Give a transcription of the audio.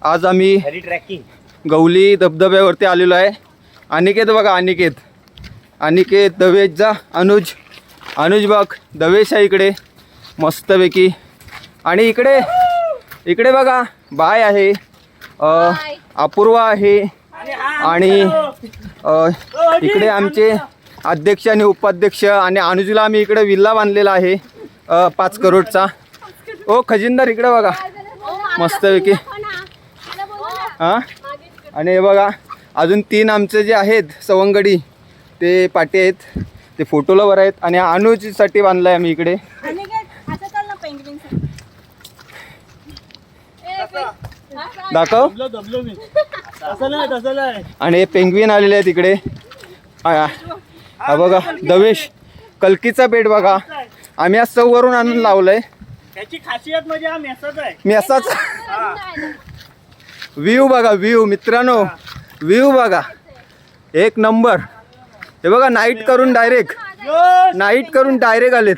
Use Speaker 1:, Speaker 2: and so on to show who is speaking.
Speaker 1: आज आम्ही गवली धबधब्यावरती आलेलो आहे. अनिकेत बघा, अनिकेत दवेशचा अनुज बघ, दवेश आहे इकडे मस्तपैकी. आणि इकडे बघा बाय आहे, अपूर्वा आहे. आणि इकडे आमचे अध्यक्ष आणि उपाध्यक्ष. आणि अनुजला आम्ही इकडे विल्ला बांधलेला आहे 5 करोडचा. ओ खजिनदार इकडे बघा मस्तपैकी. हां, आणि हे बघा अजून 3 आमचे जे आहेत सवंगडी ते पाटे आहेत, ते फोटोला वर आहेत. आणि अनुजसाठी बांधला आहे आम्ही इकडे. दाखव. आणि हे पेंग्विन आलेले आहेत इकडे. हा बघा दवेश, कल्कीचा बेट बघा आम्ही आज सवरून आणून लावलंय.
Speaker 2: त्याची खासियत म्हणजे हा मेसाचा आहे.
Speaker 1: मेसाचा व्ह्यू बघा, व्ह्यू मित्रांनो, व्ह्यू बघा एक नंबर. हे बघा नाईट करून डायरेक्ट आलेत.